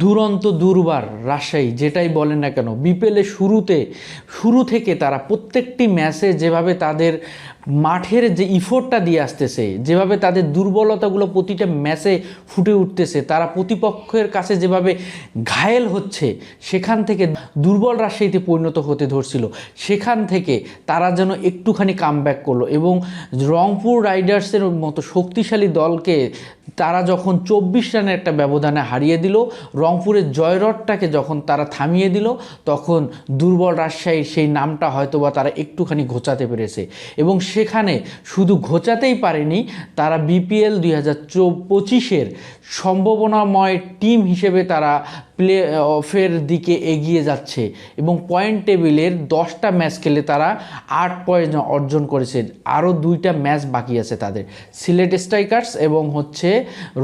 দুরন্ত দুর্বার রাজশাহী যেটাই বলেন না কেন, বিপিএলের শুরু থেকে তারা প্রত্যেকটি ম্যাচে যেভাবে তাদের মাঠের যে ইফোর্টটা দিয়ে আসতেছে, যেভাবে তাদের দুর্বলতাগুলো প্রতিটা ম্যাচে ফুটে উঠতেছে, তারা প্রতিপক্ষের কাছে যেভাবে ঘায়েল হচ্ছে, সেখান থেকে দুর্বল রাজশাহীতে পরিণত হতে ধরছিল, সেখান থেকে তারা যেন একটুখানি কামব্যাক করলো এবং রংপুর রাইডার্সের মতো শক্তিশালী দলকে তারা যখন 24 রানের একটা ব্যবধানে হারিয়ে দিল, রংপুরের জয়রথটাকে যখন তারা থামিয়ে দিল, তখন দুর্বল রাজশাহীর সেই নামটা হয়তোবা তারা একটুখানি ঘোচাতে পেরেছে। এবং সেখানে শুধু ঘোচাতেই পারেনি, তারা বিপিএল 2025-এর সম্ভাবনাময় টিম হিসেবে তারা প্লে অফের দিকে এগিয়ে যাচ্ছে এবং পয়েন্ট টেবিলের 10টা ম্যাচ খেলে তারা 8 পয়েন্ট অর্জন করেছে। আরও 2টা ম্যাচ বাকি আছে তাদের, সিলেট স্ট্রাইকার্স এবং হচ্ছে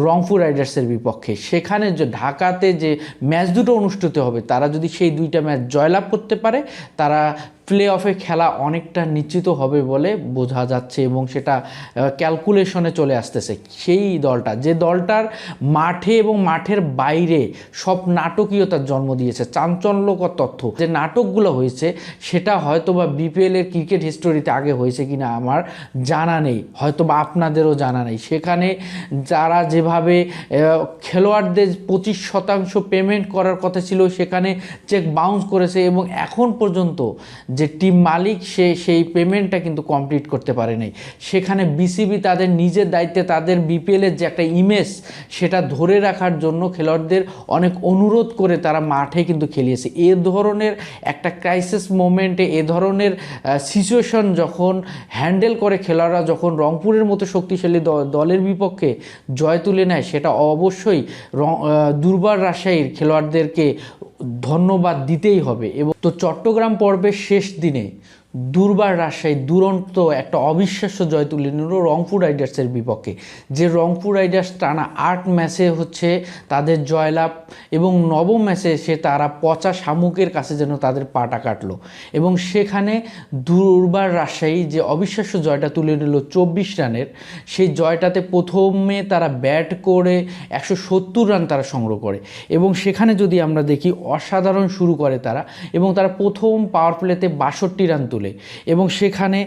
রংপুর রাইডার্সের বিপক্ষে। সেখানে যে ঢাকাতে যে ম্যাচ দুটো অনুষ্ঠিত হবে, তারা যদি সেই 2টা ম্যাচ জয়লাভ করতে পারে, তারা প্লে অফে খেলা অনেকটা নিশ্চিত হবে বলে বোঝা যাচ্ছে এবং সেটা ক্যালকুলেশনে চলে আসতেছে। সেই দলটা, যে দলটার মাঠে এবং মাঠের বাইরে সব নাটকীয়তার জন্ম দিয়েছে, চাঞ্চল্যকর তথ্য যে নাটকগুলো হয়েছে, সেটা হয়তোবা বিপিএলের ক্রিকেট হিস্টোরিতে আগে হয়েছে কিনা আমার জানা নেই, হয়তোবা আপনাদেরও জানা নেই। সেখানে যারা যেভাবে খেলোয়াড়দের 25% পেমেন্ট করার কথা ছিল, সেখানে চেক বাউন্স করেছে এবং এখন পর্যন্ত যে টিম মালিক সেই পেমেন্টটা কিন্তু কমপ্লিট করতে পারে নাই। সেখানে বিসিবি তাদের নিজের দায়িত্বে তাদের বিপিএলের যে একটা ইমেজ, সেটা ধরে রাখার জন্য খেলোয়াড়দের অনেক অনুরোধ করে তারা মাঠে কিন্তু খেলিয়েছে। এ ধরনের একটা ক্রাইসিস মোমেন্টে, এ ধরনের সিচুয়েশন যখন হ্যান্ডেল করে খেলোয়াড়রা, যখন রংপুরের মতো শক্তিশালী দলের বিপক্ষে জয় তুলে নেয়, সেটা অবশ্যই দুর্বার রাজশাহীর খেলোয়াড়দেরকে ধন্যবাদ দিতেই হবে। এবং তো চট্টগ্রাম পর্বের শেষ দিনে দুর্বার রাজশাহী দুরন্ত একটা অবিশ্বাস্য জয় তুলে নিল রংপুর রাইডার্সের বিপক্ষে। যে রংপুর রাইডার্স টানা 8 ম্যাচে হচ্ছে তাদের জয়লাভ এবং নবম ম্যাচে এসে তারা পচা শামুকের কাছে যেন তাদের পাটা কাটলো এবং সেখানে দুর্বার রাজশাহী যে অবিশ্বাস্য জয়টা তুলে নিল 24 রানের, সেই জয়টাতে প্রথমে তারা ব্যাট করে 170 রান তারা সংগ্রহ করে এবং সেখানে যদি আমরা দেখি অসাধারণ শুরু করে তারা এবং তারা প্রথম পাওয়ার প্লেতে 62 রান তুলে এবং সেখানে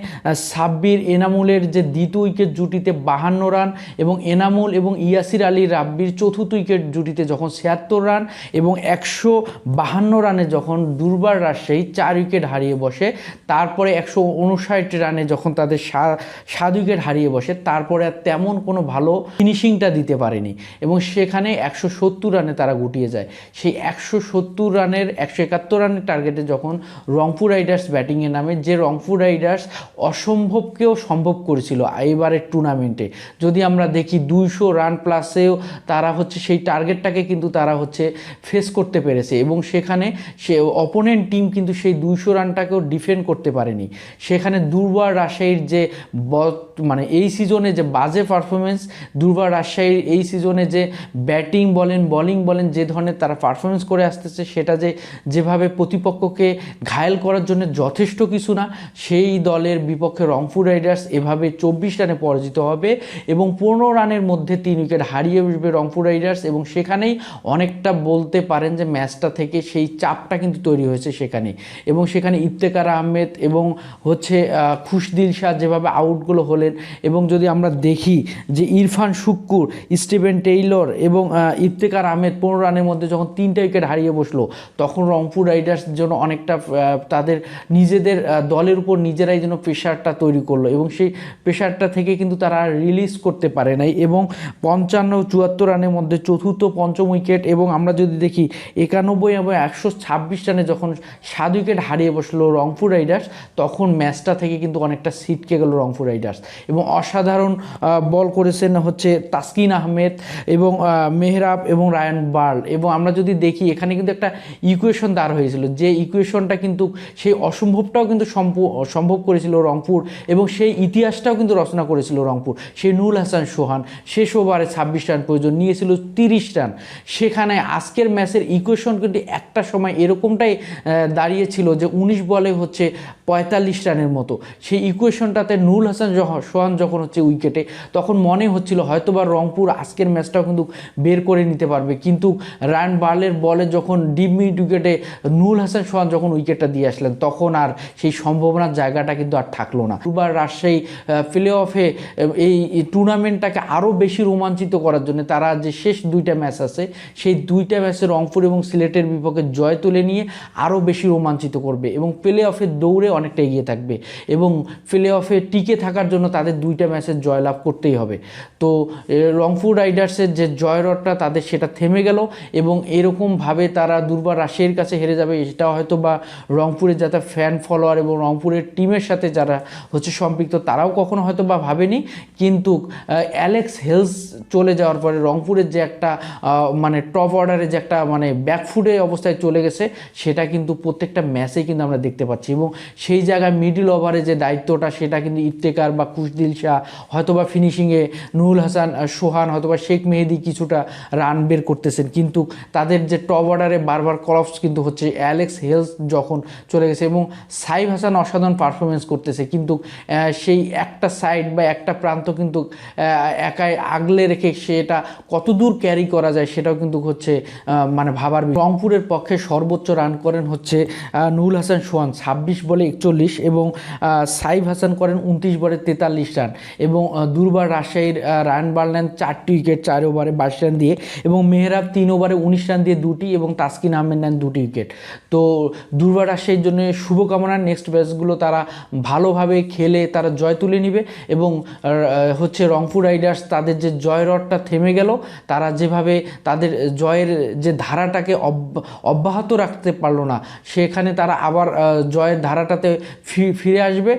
সাব্বির এনামুলের যে দ্বিতীয় উইকেট জুটিতে 52 রান এবং এনামুল এবং ইয়াসির আলী রাব্বির চতুর্থ উইকেট জুটিতে যখন 76 রান এবং 152 রানে যখন দুর্বার রাজশাহী 4 উইকেট হারিয়ে বসে, তারপরে 159 রানে যখন তাদের 7 উইকেট হারিয়ে বসে, তারপরে আর তেমন কোনো ভালো ফিনিশিংটা দিতে পারেনি এবং সেখানে 170 রানে তারা গুটিয়ে যায়। সেই 170 রানের 171 রানের টার্গেটে যখন রংপুর রাইডার্স ব্যাটিংয়ে নামে, যে রংপুর রাইডার্স অসম্ভবকেও সম্ভব করেছিল এবারের টুর্নামেন্টে। যদি আমরা দেখি 200 রান প্লাসেও তারা হচ্ছে সেই টার্গেটটাকে কিন্তু তারা হচ্ছে ফেস করতে পেরেছে এবং সেখানে সে অপোনেন্ট টিম কিন্তু সেই 200 রানটাকেও ডিফেন্ড করতে পারেনি। সেখানে দুর্বার রাজশাহীর যে মানে এই সিজনে যে বাজে পারফরমেন্স, দুর্বার রাজশাহীর এই সিজনে যে ব্যাটিং বলেন বোলিং বলেন যে ধরনের তারা পারফরমেন্স করে আসতেছে, সেটা যেভাবে প্রতিপক্ষকে ঘায়েল করার জন্য যথেষ্ট কিছু না। সেই দলের বিপক্ষে রংপুর রাইডার্স এভাবে 24 রানে পরাজিত হবে এবং 15 রানের মধ্যে 3 উইকেট হারিয়ে বসবে রংপুর রাইডার্স এবং সেখানেই অনেকটা বলতে পারেন যে ম্যাচটা থেকে সেই চাপটা কিন্তু তৈরি হয়েছে সেখানে এবং সেখানে ইফতেখার আহমেদ এবং হচ্ছে খুশদিল শাহ যেভাবে আউটগুলো হলেন এবং যদি আমরা দেখি যে ইরফান শুক্কুর, স্টিভেন টেইলর এবং ইফতেখার আহমেদ 15 রানের মধ্যে যখন 3টা উইকেট হারিয়ে বসলো, তখন রংপুর রাইডার্স জন্য অনেকটা তাদের নিজেদের দলের উপর নিজেরাই যেন প্রেশারটা তৈরি করলো এবং সেই প্রেশারটা থেকে কিন্তু তারা রিলিজ করতে পারে নাই এবং 55-74 রানের মধ্যে চতুর্থ পঞ্চম উইকেট এবং আমরা যদি দেখি 91 এবং 126 রানে যখন 7 উইকেট হারিয়ে বসলো রংপুর রাইডার্স, তখন ম্যাচটা থেকে কিন্তু অনেকটা ছিটকে গেল রংপুর রাইডার্স এবং অসাধারণ বল করেছেন হচ্ছে তাসকিন আহমেদ এবং মেহরাব এবং রায়ান বার্ল এবং আমরা যদি দেখি এখানে কিন্তু একটা ইকুয়েশন দাঁড় হয়েছিল, যে ইকুয়েশনটা কিন্তু সেই অসম্ভবটাও কিন্তু সম্ভব করেছিল রংপুর, এবং সেই ইতিহাসটাও কিন্তু রচনা করেছিল রংপুর। সেই নুরুল হাসান সোহান শেষ ওভারে 26 রান প্রয়োজন, নিয়েছিল 30 রান। সেখানে আজকের ম্যাচের ইকুয়েশন কিন্তু একটা সময় এরকমটাই দাঁড়িয়েছিল যে 19 বলে হচ্ছে 45 রানের মতো। সেই ইকুয়েশনটাতে নুরুল হাসান সোহান যখন হচ্ছে উইকেটে, তখন মনে হচ্ছিল হয়তোবা রংপুর আজকের ম্যাচটাও কিন্তু বের করে নিতে পারবে। কিন্তু রায়ান বার্লের বলে যখন ডিপ মিড উইকেটে নুরুল হাসান সোহান যখন উইকেটটা দিয়ে আসলেন, তখন আর সেই সম্ভাবনার জায়গাটা কিন্তু আর থাকলো না। দুবার রাজশাহী প্লে অফে এই টুর্নামেন্টটাকে আরও বেশি রোমাঞ্চিত করার জন্য তারা যে শেষ 2টা ম্যাচ আছে, সেই 2টা ম্যাচে রংপুর এবং সিলেটের বিপক্ষে জয় তুলে নিয়ে আরও বেশি রোমাঞ্চিত করবে এবং প্লে অফের দৌড়ে অনেকটা এগিয়ে থাকবে। এবং প্লে অফে টিকে থাকার জন্য তাদের 2টা ম্যাচের জয়লাভ করতেই হবে। তো রংপুর রাইডার্সের যে জয়রথটা তাদের সেটা থেমে গেল, এবং এরকমভাবে তারা দুর্বার রাজশাহীর কাছে হেরে যাবে, এটা হয়তো বা রংপুরের যাতে ফ্যান ফলোয়ার এবং রংপুরের টিমের সাথে যারা হচ্ছে সম্পৃক্ত তারাও কখনো হয়তো বা ভাবেনি। কিন্তু অ্যালেক্স হেলস চলে যাওয়ার পরে রংপুরের যে একটা মানে টপ অর্ডারে যে একটা মানে ব্যাকফুটে অবস্থায় চলে গেছে, সেটা কিন্তু প্রত্যেকটা ম্যাচেই কিন্তু আমরা দেখতে পাচ্ছি। এবং সেই জায়গায় মিডল ওভারে যে দায়িত্বটা সেটা কিন্তু ইফতেকার বা কুশদিল শাহ, হয়তোবা ফিনিশিংয়ে নুরুল হাসান সোহান, হয়তোবা শেখ মেহেদি কিছুটা রান বের করতেছেন, কিন্তু তাদের যে টপ অর্ডারে বারবার কলাপস কিন্তু হচ্ছে অ্যালেক্স হেলস যখন চলে গেছে। এবং সাইফ হাসান অসাধারণ পারফরমেন্স করতেছে, কিন্তু সেই একটা সাইড বা একটা প্রান্ত কিন্তু একাই আগলে রেখে সেটা কতদূর ক্যারি করা যায় সেটাও কিন্তু হচ্ছে মানে ভাবার। রংপুরের পক্ষে সর্বোচ্চ রান করেন হচ্ছে নুরুল হাসান সোহান 26 বলে 41, এবং সাইফ হাসান করেন 29 বলে 43 রান। এবং দুর্বার রাজশাহীর রান বাড়লেন 4টি উইকেট 4 ওভারে 22 রান দিয়ে, এবং মেহরাব 3 ওভারে 19 রান দিয়ে 2টি, এবং তাসকিন আহমেদ নেন 2টি উইকেট। তো দুর্বার রাজশাহীর জন্য শুভকামনা, নেক্সট ম্যাচগুলো তারা ভালোভাবে খেলে তারা জয় তুলে নিবে। এবং হচ্ছে রংপুর রাইডার্স তাদের যে জয়রথটা থেমে গেল, তারা যেভাবে তাদের জয়ের যে ধারাটাকে অব্যাহত রাখতে পারলো না, সেখানে তারা আবার জয়ের ধারাটাতে ফিরে আসবে।